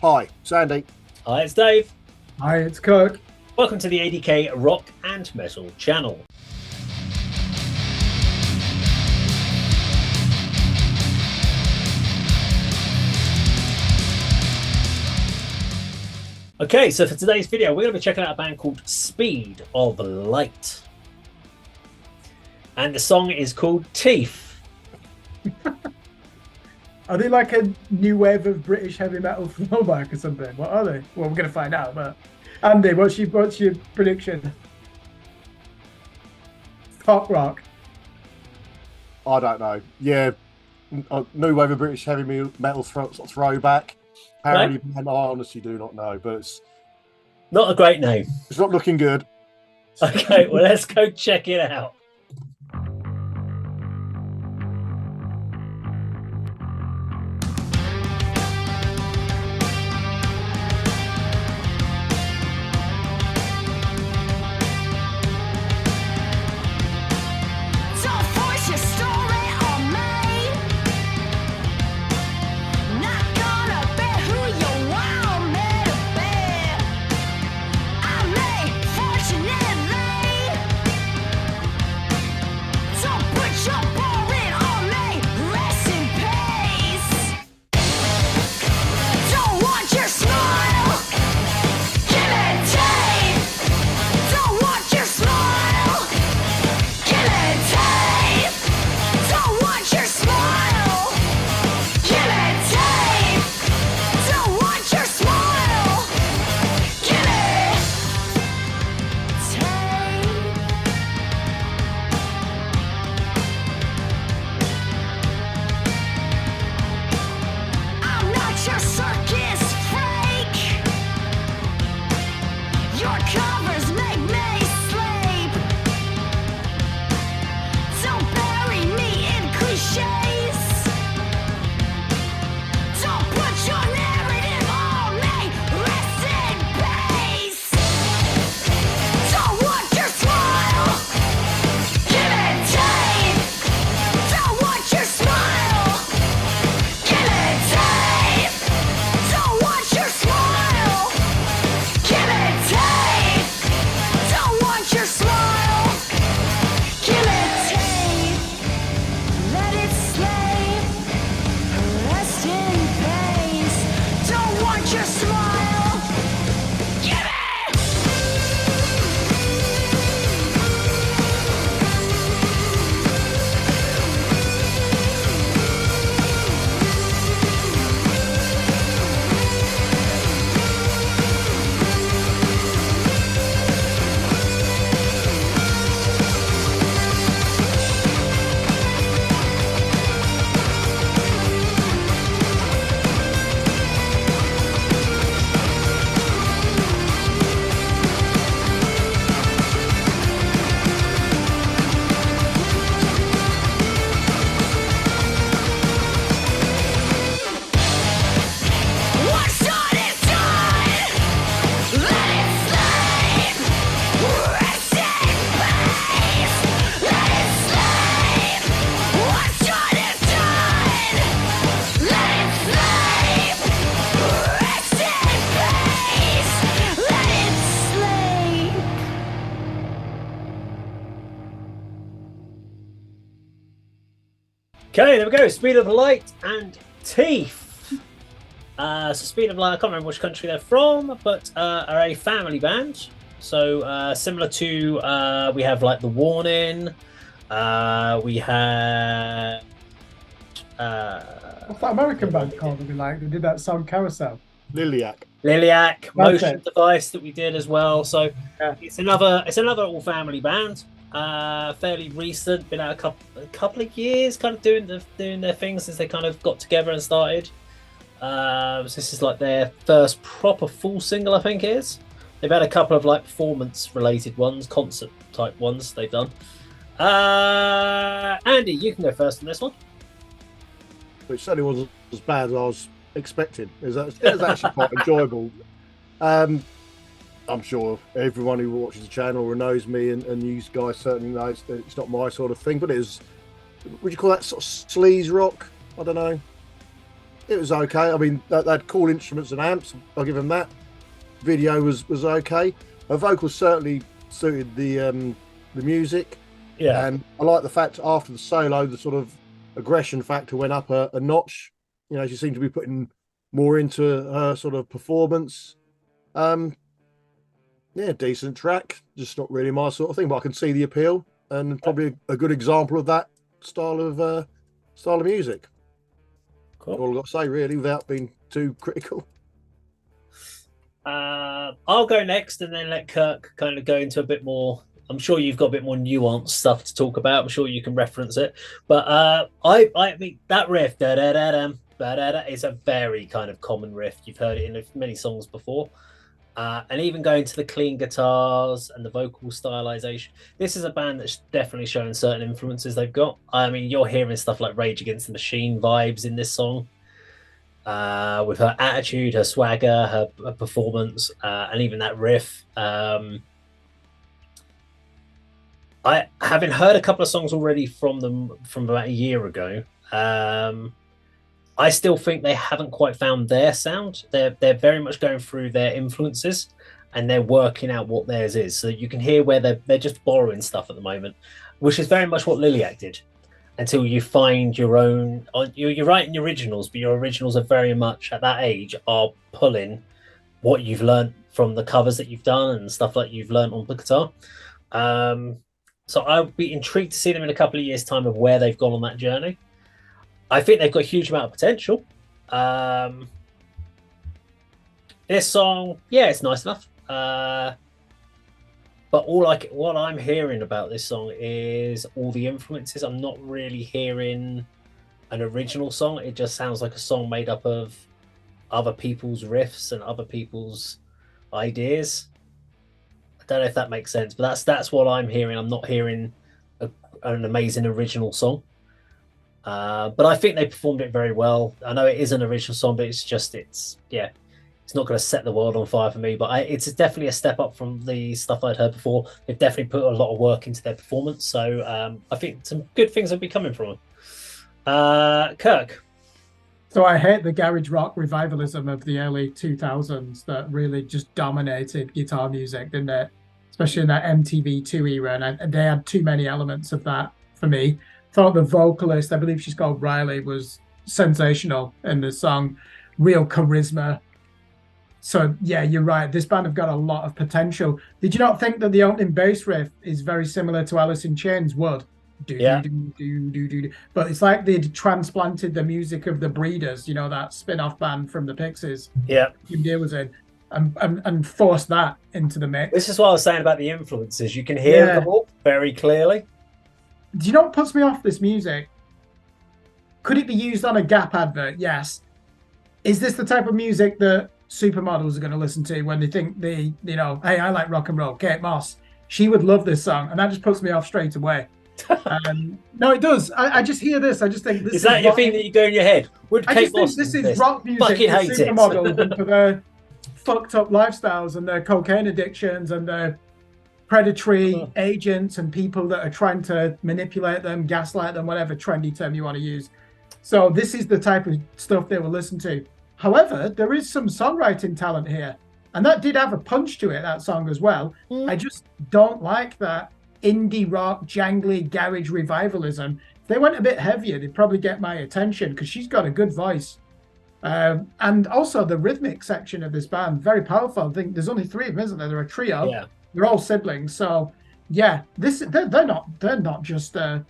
Hi, Sandy. Hi, it's Dave. Hi, it's Kirk. Welcome to the A.D.K Rock and Metal channel. Okay, so for today's video, we're going to be checking out a band called Speed of Light. And the song is called Teeth. Are they like a new wave of British heavy metal throwback or something? What are they? Well, we're going to find out, but Andy, what's your prediction? Pop rock. I don't know. Yeah, new wave of British heavy metal throwback. Parody band. I honestly do not know, but Not a great name. it's not looking good. Okay, well, let's go check it out. Okay, there we go. Speed of Light and Teeth. So Speed of Light, I can't remember which country they're from, but are a family band. So similar to, we have like The Warning. We have... What's that American band called? They did that song Carousel. Lilac. Motion Device that we did as well. So yeah. It's another all family band. Fairly recent, been out a couple of years, kind of doing their thing since they kind of got together and started. So this is like their first proper full single, I think it is. They've had a couple of like performance related ones, concert type ones they've done. Andy, you can go first on this one. Which certainly wasn't as bad as I was expecting. It was actually quite enjoyable. I'm sure everyone who watches the channel or knows me and you guys certainly knows that it's not my sort of thing, but it is, would you call that sort of sleaze rock? I don't know. It was okay. I mean, they had cool instruments and amps. I'll give them that. Video was okay. Her vocals certainly suited the music. Yeah. And I like the fact after the solo, the sort of aggression factor went up a notch. You know, she seemed to be putting more into her sort of performance. Yeah, decent track. Just not really my sort of thing, but I can see the appeal and probably a good example of that style of music. Cool. All I've got to say, really, without being too critical. I'll go next and then let Kirk kind of go into a bit more. I'm sure you've got a bit more nuanced stuff to talk about. I'm sure you can reference it. But I mean, that riff, da da da da da da, is a very kind of common riff. You've heard it in many songs before. And even going to the clean guitars and the vocal stylization, this is a band that's definitely showing certain influences they've got. I mean, you're hearing stuff like Rage Against the Machine vibes in this song, with her attitude, her swagger, her performance, and even that riff. I having heard a couple of songs already from them from about a year ago. I still think they haven't quite found their sound. They're very much going through their influences and they're working out what theirs is. So you can hear where they're just borrowing stuff at the moment, which is very much what Liliac did. Until you find your own, you're writing originals, but your originals are very much at that age are pulling what you've learned from the covers that you've done and stuff like you've learned on the guitar. So I'll be intrigued to see them in a couple of years' time of where they've gone on that journey. I think they've got a huge amount of potential. This song, yeah, it's nice enough. But what I'm hearing about this song is all the influences. I'm not really hearing an original song. It just sounds like a song made up of other people's riffs and other people's ideas. I don't know if that makes sense, but that's what I'm hearing. I'm not hearing an amazing original song. But I think they performed it very well. I know it is an original song, but it's not going to set the world on fire for me. But it's definitely a step up from the stuff I'd heard before. They've definitely put a lot of work into their performance. So I think some good things will be coming from them. Kirk. So I hate the garage rock revivalism of the early 2000s that really just dominated guitar music, didn't it? Especially in that MTV2 era. And they had too many elements of that for me. Thought the vocalist, I believe she's called Riley, was sensational in the song. Real charisma. So yeah, you're right. This band have got a lot of potential. Did you not think that the opening bass riff is very similar to Alice in Chains' Wood? Yeah. But it's like they'd transplanted the music of the Breeders, you know, that spin-off band from the Pixies. Yeah. Jim Deere was in, and forced that into the mix. This is what I was saying about the influences. You can hear them all very clearly. Do you know what puts me off this music? Could it be used on a Gap advert? Yes. Is this the type of music that supermodels are going to listen to when they think hey, I like rock and roll? Kate Moss, she would love this song, and that just puts me off straight away. No, it does. I just hear this. I just think this is that your thing that you go in your head? Would Kate Moss think this is rock music fucking for hate supermodels it. and for their fucked up lifestyles and their cocaine addictions and their predatory agents and people that are trying to manipulate them, gaslight them, whatever trendy term you want to use. So this is the type of stuff they will listen to. However, there is some songwriting talent here, and that did have a punch to it, that song as well. I just don't like that indie rock, jangly, garage revivalism. If they went a bit heavier, they'd probably get my attention because she's got a good voice. And also the rhythmic section of this band, very powerful. I think there's only three of them, isn't there? They're a trio. Yeah. They're all siblings. So yeah, they're not just a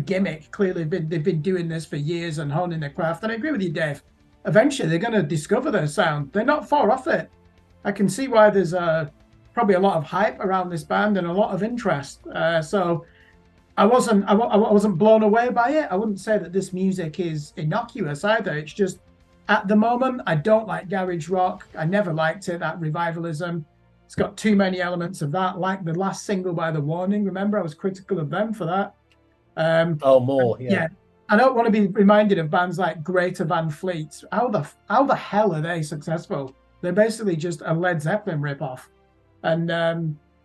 gimmick. Clearly they've been doing this for years and honing their craft. And I agree with you, Dave. Eventually they're going to discover their sound. They're not far off it. I can see why there's probably a lot of hype around this band and a lot of interest. So I wasn't blown away by it. I wouldn't say that this music is innocuous either. It's just at the moment I don't like garage rock. I never liked it, that revivalism. It's got too many elements of that, like the last single by The Warning. Remember, I was critical of them for that. Yeah. I don't want to be reminded of bands like Greater Van Fleet. How the hell are they successful? They're basically just a Led Zeppelin ripoff. And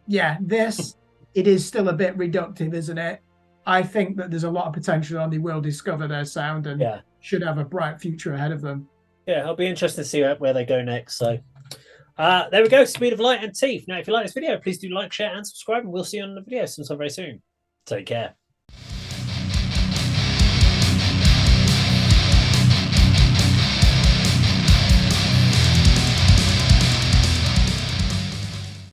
it is still a bit reductive, isn't it? I think that there's a lot of potential and they will discover their sound. And should have a bright future ahead of them. Yeah, I'll be interested to see where they go next. So there we go. Speed of Light and Teeth. Now, if you like this video, please do like, share, and subscribe, and we'll see you on the video sometime very soon. Take care.